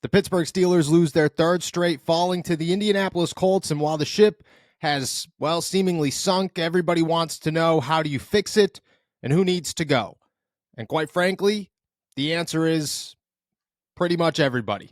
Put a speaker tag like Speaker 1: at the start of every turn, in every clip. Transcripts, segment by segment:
Speaker 1: The Pittsburgh Steelers lose their third straight, falling to the Indianapolis Colts. And while the ship has, well, seemingly sunk, everybody wants to know, how do you fix it and who needs to go? And quite frankly, the answer is pretty much everybody.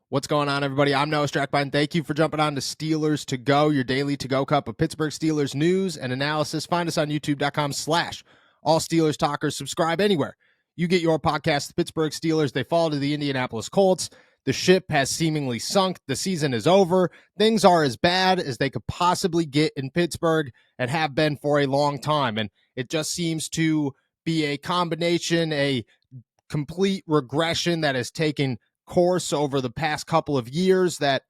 Speaker 1: What's going on, everybody? I'm Noah Strackbine. Thank you for jumping on to Steelers to Go, your daily to-go cup of Pittsburgh Steelers news and analysis. Find us on youtube.com/allsteelerstalkers. Subscribe anywhere you get your podcast. The Pittsburgh Steelers, they fall to the Indianapolis Colts. The ship has seemingly sunk. The season is over. Things are as bad as they could possibly get in Pittsburgh and have been for a long time. And it just seems to be a combination, a complete regression that has taken course over the past couple of years that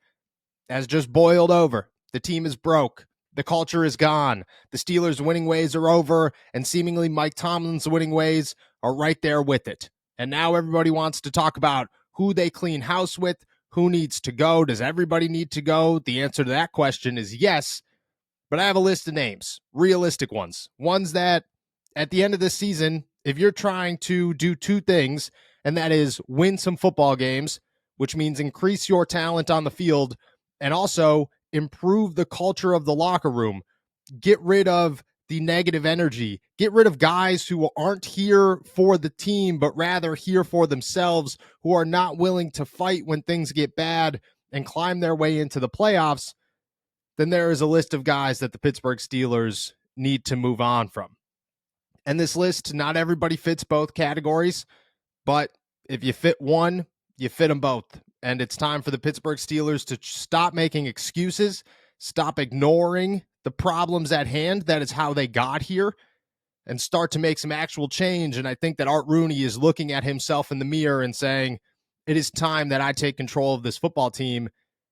Speaker 1: has just boiled over. The team is broke. The culture is gone. The Steelers' winning ways are over, and seemingly Mike Tomlin's winning ways are right there with it. And now everybody wants to talk about who they clean house with, who needs to go. Does everybody need to go? The answer to that question is yes, but I have a list of names, realistic ones that at the end of this season, if you're trying to do two things, and that is win some football games, which means increase your talent on the field and also improve the culture of the locker room, get rid of the negative energy, get rid of guys who aren't here for the team, but rather here for themselves, who are not willing to fight when things get bad and climb their way into the playoffs, then there is a list of guys that the Pittsburgh Steelers need to move on from. And this list, not everybody fits both categories, but if you fit one, you fit them both. And it's time for the Pittsburgh Steelers to stop making excuses, stop ignoring the problems at hand. That is how they got here, and start to make some actual change. And I think that Art Rooney is looking at himself in the mirror and saying, it is time that I take control of this football team.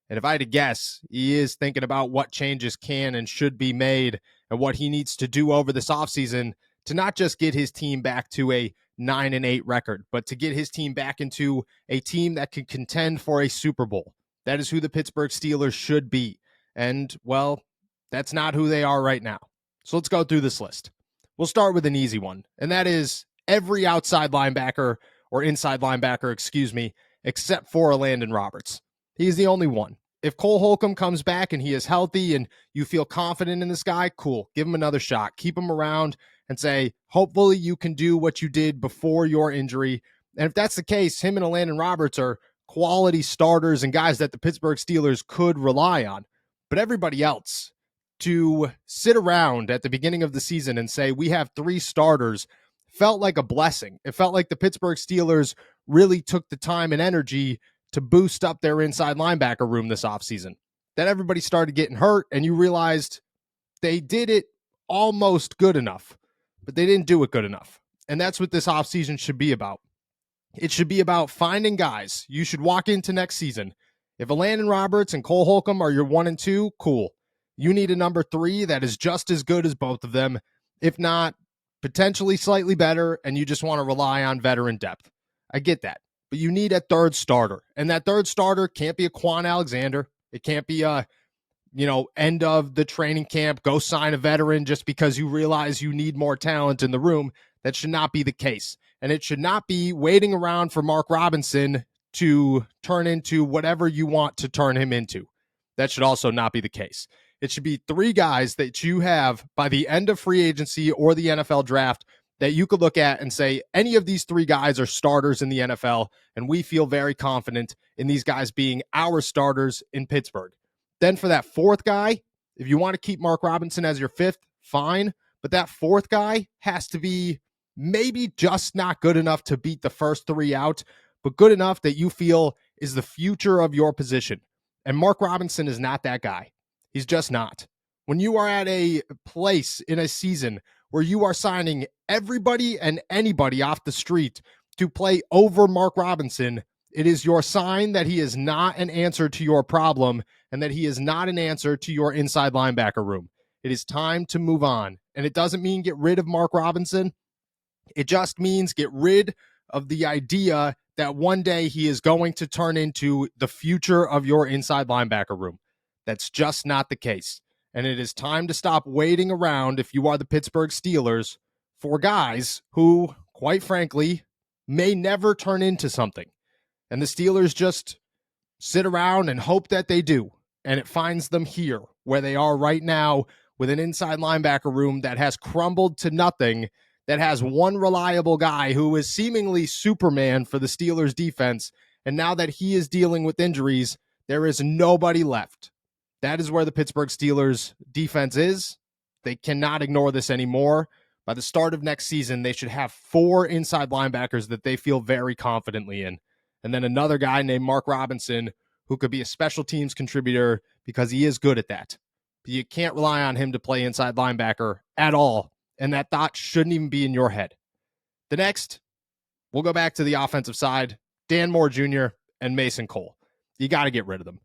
Speaker 1: And if I had to guess, he is thinking about what changes can and should be made and what he needs to do over this offseason to not just get his team back to a 9-8 record, but to get his team back into a team that can contend for a Super Bowl. That is who the Pittsburgh Steelers should be. And, well, that's not who they are right now. So let's go through this list. We'll start with an easy one, and that is every outside linebacker, or inside linebacker, except for Landon Roberts. He's the only one. If Cole Holcomb comes back and he is healthy and you feel confident in this guy, cool. Give him another shot. Keep him around and say, hopefully you can do what you did before your injury. And if that's the case, him and Landon Roberts are quality starters and guys that the Pittsburgh Steelers could rely on. But everybody else, to sit around at the beginning of the season and say, we have three starters, felt like a blessing. It felt like the Pittsburgh Steelers really took the time and energy to boost up their inside linebacker room this offseason. Then everybody started getting hurt, and you realized they did it almost good enough, but they didn't do it good enough. And that's what this offseason should be about. It should be about finding guys. You should walk into next season. If Landon Roberts and Cole Holcomb are your 1 and 2, cool. You need a number 3 that is just as good as both of them, if not potentially slightly better, and you just want to rely on veteran depth. I get that. But you need a third starter. And that third starter can't be a Quan Alexander. It can't be a, end of the training camp, go sign a veteran just because you realize you need more talent in the room. That should not be the case. And it should not be waiting around for Mark Robinson to turn into whatever you want to turn him into. That should also not be the case. It should be 3 guys that you have by the end of free agency or the NFL draft that you could look at and say, any of these 3 guys are starters in the NFL, and we feel very confident in these guys being our starters in Pittsburgh. Then for that 4th guy, if you want to keep Mark Robinson as your 5th, fine, but that 4th guy has to be maybe just not good enough to beat the first 3 out, but good enough that you feel is the future of your position. And Mark Robinson is not that guy. He's just not. When you are at a place in a season where you are signing everybody and anybody off the street to play over Mark Robinson, it is your sign that he is not an answer to your problem and that he is not an answer to your inside linebacker room. It is time to move on. And it doesn't mean get rid of Mark Robinson. It just means get rid of the idea that one day he is going to turn into the future of your inside linebacker room. That's just not the case. And it is time to stop waiting around if you are the Pittsburgh Steelers for guys who, quite frankly, may never turn into something. And the Steelers just sit around and hope that they do. And it finds them here where they are right now with an inside linebacker room that has crumbled to nothing, that has one reliable guy who is seemingly Superman for the Steelers defense. And now that he is dealing with injuries, there is nobody left. That is where the Pittsburgh Steelers defense is. They cannot ignore this anymore. By the start of next season, they should have 4 inside linebackers that they feel very confidently in. And then another guy named Mark Robinson, who could be a special teams contributor because he is good at that. But you can't rely on him to play inside linebacker at all. And that thought shouldn't even be in your head. The next, we'll go back to the offensive side. Dan Moore Jr. and Mason Cole. You got to get rid of them.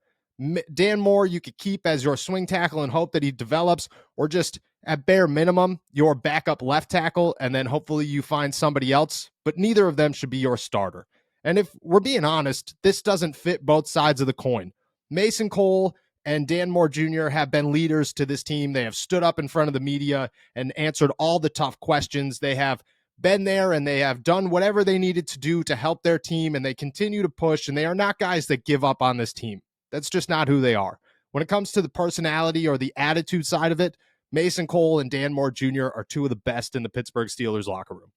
Speaker 1: Dan Moore, you could keep as your swing tackle and hope that he develops, or just at bare minimum, your backup left tackle, and then hopefully you find somebody else, but neither of them should be your starter. And if we're being honest, this doesn't fit both sides of the coin. Mason Cole and Dan Moore Jr. have been leaders to this team. They have stood up in front of the media and answered all the tough questions. They have been there and they have done whatever they needed to do to help their team, and they continue to push, and they are not guys that give up on this team. That's just not who they are. When it comes to the personality or the attitude side of it, Mason Cole and Dan Moore Jr. are 2 of the best in the Pittsburgh Steelers locker room.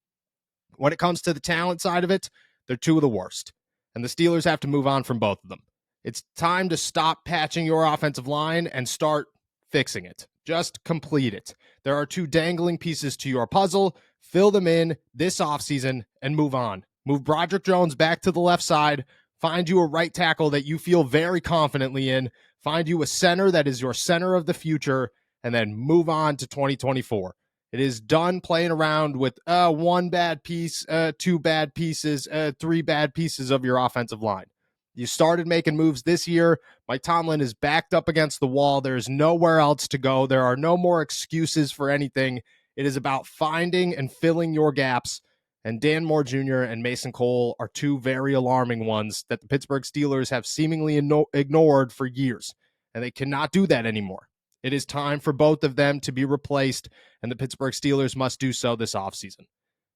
Speaker 1: When it comes to the talent side of it, they're 2 of the worst. And the Steelers have to move on from both of them. It's time to stop patching your offensive line and start fixing it. Just complete it. There are 2 dangling pieces to your puzzle. Fill them in this offseason and move on. Move Broderick Jones back to the left side. Find you a right tackle that you feel very confidently in. Find you a center that is your center of the future, and then move on to 2024. It is done playing around with 1 bad piece, 2 bad pieces, 3 bad pieces of your offensive line. You started making moves this year. Mike Tomlin is backed up against the wall. There's nowhere else to go. There are no more excuses for anything. It is about finding and filling your gaps. And Dan Moore Jr. and Mason Cole are 2 very alarming ones that the Pittsburgh Steelers have seemingly ignored for years. And they cannot do that anymore. It is time for both of them to be replaced, and the Pittsburgh Steelers must do so this offseason.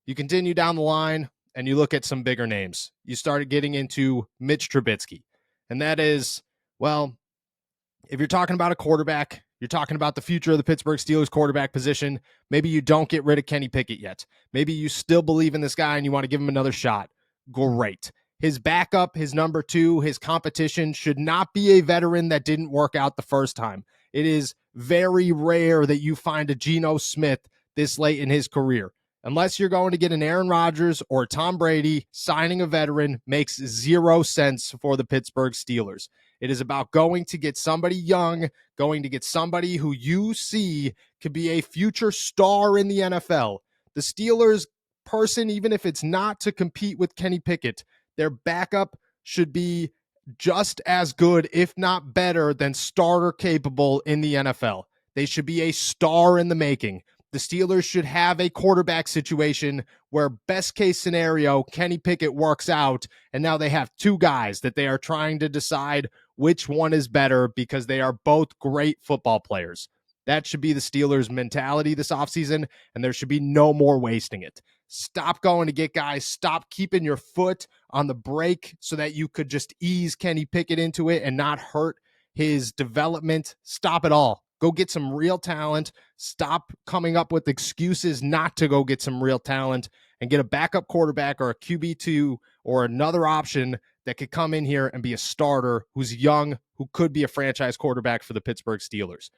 Speaker 1: You continue down the line, and you look at some bigger names. You started getting into Mitch Trubisky. And that is, well, if you're talking about a quarterback, you're talking about the future of the Pittsburgh Steelers quarterback position, maybe you don't get rid of Kenny Pickett yet. Maybe you still believe in this guy and you want to give him another shot. Great. His backup, his number 2, his competition should not be a veteran that didn't work out the first time. It is very rare that you find a Geno Smith this late in his career. Unless you're going to get an Aaron Rodgers or Tom Brady, signing a veteran makes 0 sense for the Pittsburgh Steelers. It is about going to get somebody young, going to get somebody who you see could be a future star in the NFL. The Steelers person, even if it's not to compete with Kenny Pickett, their backup should be just as good, if not better, than starter capable in the NFL. They should be a star in the making. The Steelers should have a quarterback situation where best case scenario, Kenny Pickett works out, and now they have 2 guys that they are trying to decide which one is better because they are both great football players. That should be the Steelers' mentality this offseason, and there should be no more wasting it. Stop going to get guys. Stop keeping your foot on the brake so that you could just ease Kenny Pickett into it and not hurt his development. Stop it all. Go get some real talent. Stop coming up with excuses not to go get some real talent, and get a backup quarterback or a QB2 or another option that could come in here and be a starter who's young, who could be a franchise quarterback for the Pittsburgh Steelers.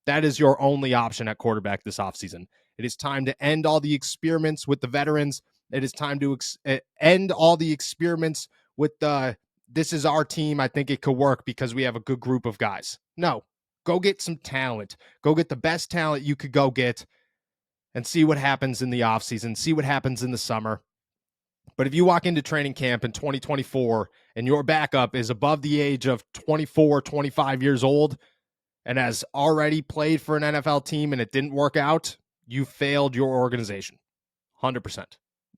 Speaker 1: That is your only option at quarterback this offseason. It is time to end all the experiments with the veterans. It is time to end all the experiments with this is our team. I think it could work because we have a good group of guys. No, go get some talent. Go get the best talent you could go get and see what happens in the offseason. See what happens in the summer. But if you walk into training camp in 2024 and your backup is above the age of 24, 25 years old and has already played for an NFL team and it didn't work out, you failed your organization. 100%.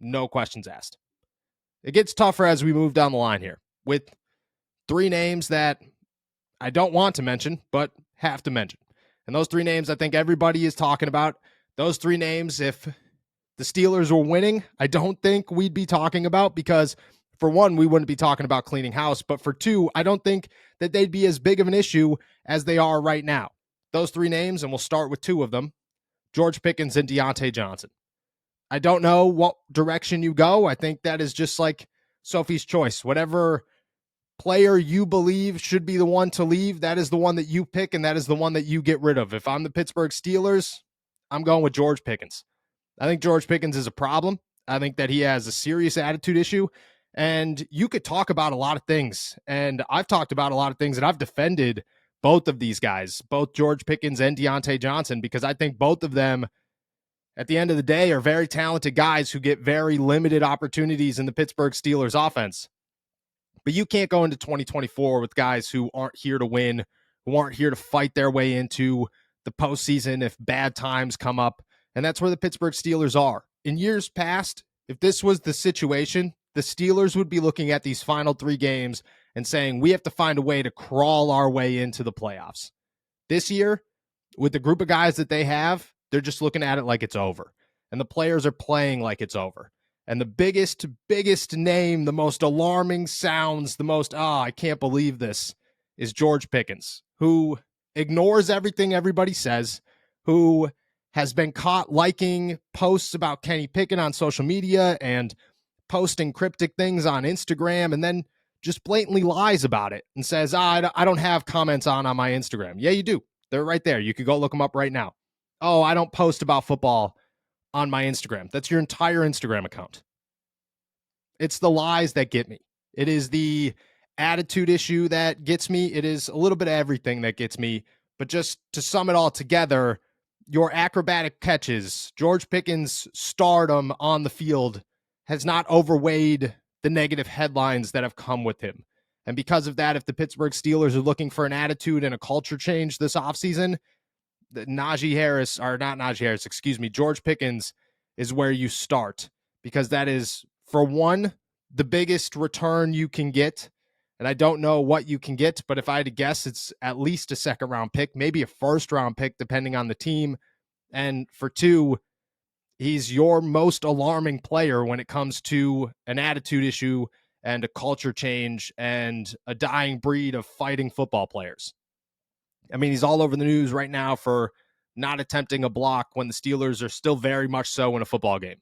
Speaker 1: No questions asked. It gets tougher as we move down the line here with 3 names that I don't want to mention, but have to mention. And those 3 names I think everybody is talking about. Those 3 names, if the Steelers were winning, I don't think we'd be talking about, because for one, we wouldn't be talking about cleaning house. But for two, I don't think that they'd be as big of an issue as they are right now. Those three names, and we'll start with two of them, George Pickens and Deontay Johnson. I don't know what direction you go. I think that is just like Sophie's choice. Whatever player you believe should be the one to leave, that is the one that you pick, and that is the one that you get rid of. If I'm the Pittsburgh Steelers, I'm going with George Pickens. I think George Pickens is a problem. I think that he has a serious attitude issue, and you could talk about a lot of things, and I've talked about a lot of things, and I've defended both of these guys, both George Pickens and Deontay Johnson, because I think both of them, at the end of the day, are very talented guys who get very limited opportunities in the Pittsburgh Steelers offense. But you can't go into 2024 with guys who aren't here to win, who aren't here to fight their way into the postseason if bad times come up. And that's where the Pittsburgh Steelers are. In years past, if this was the situation, the Steelers would be looking at these final three games and saying, we have to find a way to crawl our way into the playoffs. This year, with the group of guys that they have, they're just looking at it like it's over. And the players are playing like it's over. And the biggest name, the most alarming sounds, the most, I can't believe this, is George Pickens, who ignores everything everybody says, who has been caught liking posts about Kenny Pickett on social media and posting cryptic things on Instagram, and then just blatantly lies about it and says, I don't have comments on my Instagram. Yeah, you do. They're right there. You could go look them up right now. Oh, I don't post about football on my Instagram. That's your entire Instagram account. It's the lies that get me. It is the attitude issue that gets me. It is a little bit of everything that gets me. But just to sum it all together, your acrobatic catches, George Pickens' stardom on the field has not overweighed the negative headlines that have come with him. And because of that, if the Pittsburgh Steelers are looking for an attitude and a culture change this offseason, George Pickens is where you start, because that is, for one, the biggest return you can get. And I don't know what you can get, but if I had to guess, it's at least a second round pick, maybe a first round pick, depending on the team. And for two, he's your most alarming player when it comes to an attitude issue and a culture change and a dying breed of fighting football players. I mean, he's all over the news right now for not attempting a block when the Steelers are still very much so in a football game.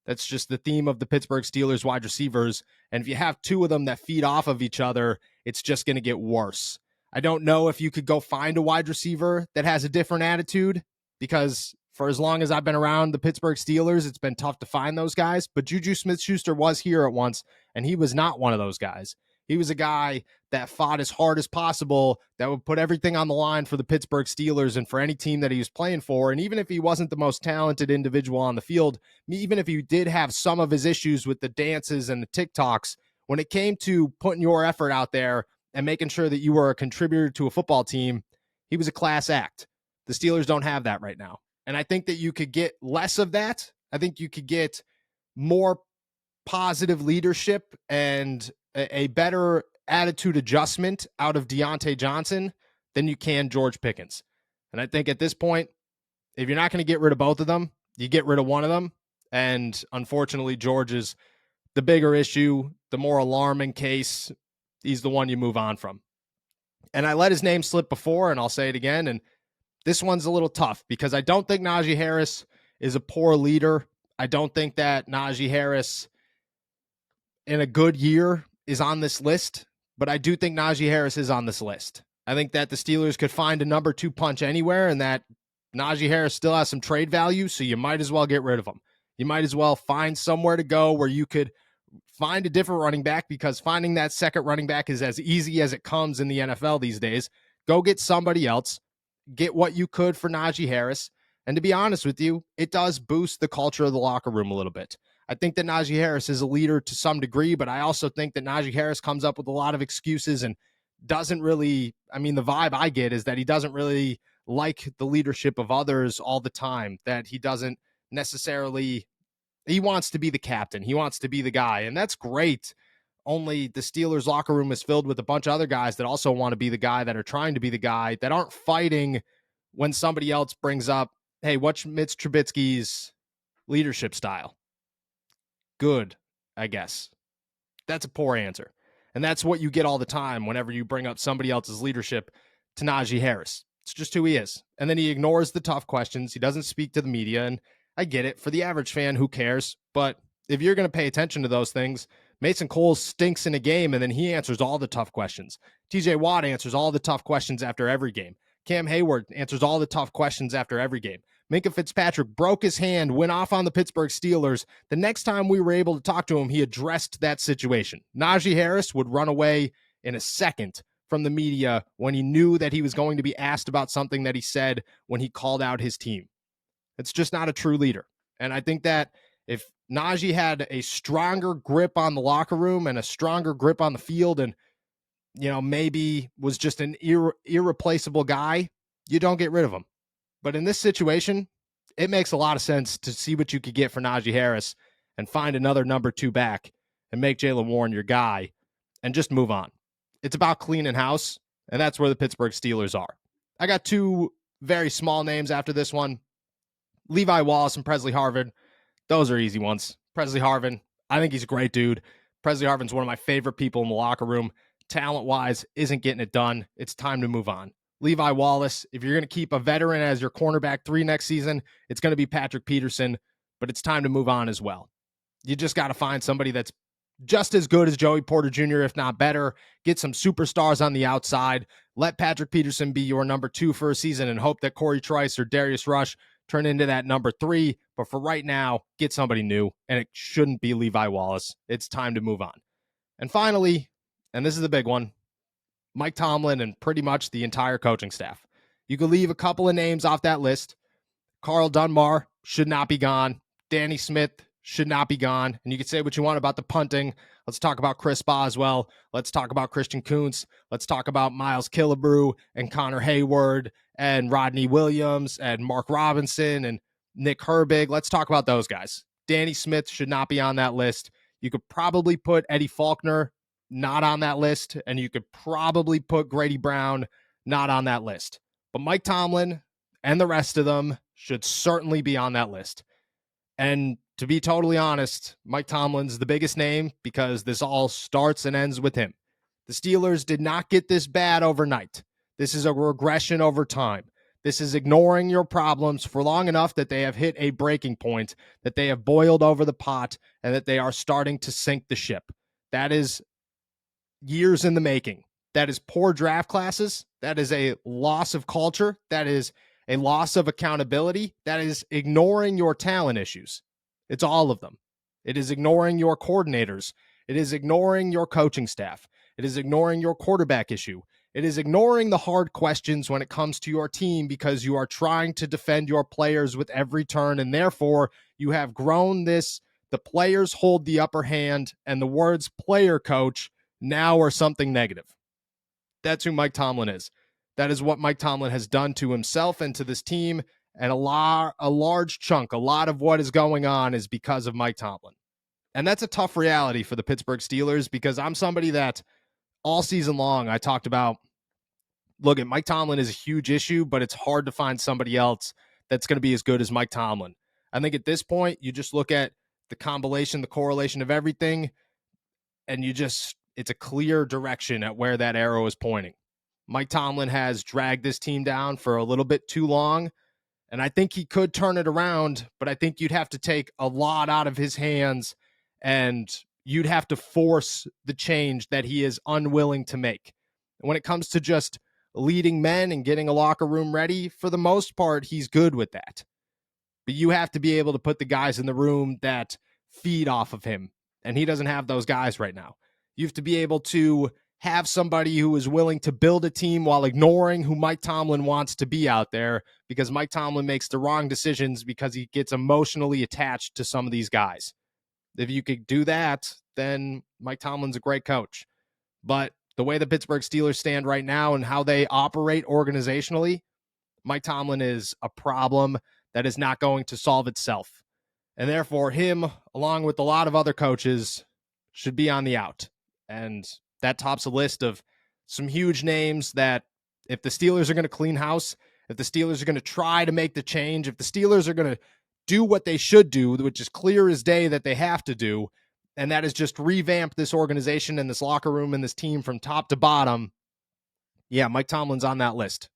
Speaker 1: That's just the theme of the Pittsburgh Steelers wide receivers. And if you have two of them that feed off of each other, it's just going to get worse. I don't know if you could go find a wide receiver that has a different attitude, because for as long as I've been around the Pittsburgh Steelers, it's been tough to find those guys. But Juju Smith-Schuster was here at once, and he was not one of those guys. He was a guy that fought as hard as possible, that would put everything on the line for the Pittsburgh Steelers and for any team that he was playing for. And even if he wasn't the most talented individual on the field, even if he did have some of his issues with the dances and the TikToks, when it came to putting your effort out there and making sure that you were a contributor to a football team, he was a class act. The Steelers don't have that right now. And I think that you could get less of that. I think you could get more positive leadership and a better attitude adjustment out of Deontay Johnson than you can George Pickens. And I think at this point, if you're not going to get rid of both of them, you get rid of one of them. And unfortunately, George is the bigger issue, the more alarming case. He's the one you move on from. And I let his name slip before, and I'll say it again. And this one's a little tough, because I don't think Najee Harris is a poor leader. I don't think that Najee Harris in a good year is on this list, but I do think Najee Harris is on this list. I think that the Steelers could find a number two punch anywhere, and that Najee Harris still has some trade value, so you might as well get rid of him. You might as well find somewhere to go where you could find a different running back, because finding that second running back is as easy as it comes in the NFL these days. Go get somebody else, get what you could for Najee Harris, and to be honest with you, it does boost the culture of the locker room a little bit. I think that Najee Harris is a leader to some degree, but I also think that Najee Harris comes up with a lot of excuses and doesn't really, the vibe I get is that he doesn't really like the leadership of others all the time, that he doesn't necessarily, he wants to be the captain. He wants to be the guy, and that's great. Only the Steelers locker room is filled with a bunch of other guys that also want to be the guy, that are trying to be the guy, that aren't fighting when somebody else brings up, hey, what's Mitch Trubisky's leadership style. Good, I guess. That's a poor answer. And that's what you get all the time whenever you bring up somebody else's leadership to Najee Harris. It's just who he is. And then he ignores the tough questions. He doesn't speak to the media. And I get it. For the average fan, who cares? But if you're going to pay attention to those things, Mason Cole stinks in a game, and then he answers all the tough questions. TJ Watt answers all the tough questions after every game. Cam Hayward answers all the tough questions after every game. Minkah Fitzpatrick broke his hand, went off on the Pittsburgh Steelers. The next time we were able to talk to him, he addressed that situation. Najee Harris would run away in a second from the media when he knew that he was going to be asked about something that he said when he called out his team. It's just not a true leader. And I think that if Najee had a stronger grip on the locker room and a stronger grip on the field and, maybe was just an irreplaceable guy, you don't get rid of him. But in this situation, it makes a lot of sense to see what you could get for Najee Harris and find another number 2 back and make Jaylen Warren your guy and just move on. It's about cleaning house, and that's where the Pittsburgh Steelers are. I got 2 very small names after this one. Levi Wallace and Presley Harvin. Those are easy ones. Presley Harvin, I think he's a great dude. Presley Harvin's one of my favorite people in the locker room. Talent-wise, isn't getting it done. It's time to move on. Levi Wallace, if you're going to keep a veteran as your cornerback 3 next season, it's going to be Patrick Peterson, but it's time to move on as well. You just got to find somebody that's just as good as Joey Porter Jr., if not better. Get some superstars on the outside. Let Patrick Peterson be your number 2 for a season and hope that Corey Trice or Darius Rush turn into that number 3. But for right now, get somebody new, and it shouldn't be Levi Wallace. It's time to move on. And finally, and this is the big one, Mike Tomlin and pretty much the entire coaching staff. You could leave a couple of names off that list. Carl Dunbar should not be gone. Danny Smith should not be gone. And you can say what you want about the punting. Let's talk about Chris Boswell. Let's talk about Christian Kuntz. Let's talk about Miles Killebrew and Connor Hayward and Rodney Williams and Mark Robinson and Nick Herbig. Let's talk about those guys. Danny Smith should not be on that list. You could probably put Eddie Faulkner not on that list, and you could probably put Grady Brown not on that list. But Mike Tomlin and the rest of them should certainly be on that list. And to be totally honest, Mike Tomlin's the biggest name because this all starts and ends with him. The Steelers did not get this bad overnight. This is a regression over time. This is ignoring your problems for long enough that they have hit a breaking point, that they have boiled over the pot, and that they are starting to sink the ship. That is years in the making. That is poor draft classes. That is a loss of culture. That is a loss of accountability. That is ignoring your talent issues. It's all of them. It is ignoring your coordinators. It is ignoring your coaching staff. It is ignoring your quarterback issue. It is ignoring the hard questions when it comes to your team because you are trying to defend your players with every turn, and therefore you have grown this, the players hold the upper hand, and the words player coach now are something negative. That's who Mike Tomlin is. That is what Mike Tomlin has done to himself and to this team, and a large chunk, a lot of what is going on is because of Mike Tomlin. And that's a tough reality for the Pittsburgh Steelers because I'm somebody that all season long I talked about, look, Mike Tomlin is a huge issue, but it's hard to find somebody else that's going to be as good as Mike Tomlin. I think at this point, you just look at the combination, the correlation of everything, and it's a clear direction at where that arrow is pointing. Mike Tomlin has dragged this team down for a little bit too long, and I think he could turn it around, but I think you'd have to take a lot out of his hands, and you'd have to force the change that he is unwilling to make. When it comes to just leading men and getting a locker room ready, for the most part, he's good with that. But you have to be able to put the guys in the room that feed off of him, and he doesn't have those guys right now. You have to be able to have somebody who is willing to build a team while ignoring who Mike Tomlin wants to be out there, because Mike Tomlin makes the wrong decisions because he gets emotionally attached to some of these guys. If you could do that, then Mike Tomlin's a great coach. But the way the Pittsburgh Steelers stand right now and how they operate organizationally, Mike Tomlin is a problem that is not going to solve itself. And therefore, him, along with a lot of other coaches, should be on the out. And that tops a list of some huge names that if the Steelers are going to clean house, if the Steelers are going to try to make the change, if the Steelers are going to do what they should do, which is clear as day that they have to do, and that is just revamp this organization and this locker room and this team from top to bottom, yeah, Mike Tomlin's on that list.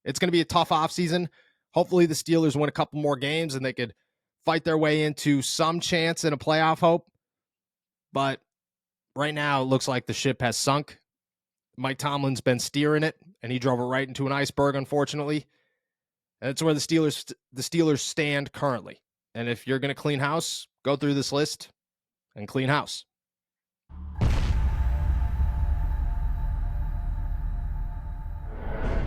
Speaker 1: It's going to be a tough offseason. Hopefully the Steelers win a couple more games and they could fight their way into some chance in a playoff hope. But right now, it looks like the ship has sunk. Mike Tomlin's been steering it, and he drove it right into an iceberg, unfortunately. And that's where the Steelers stand currently. And if you're going to clean house, go through this list and clean house.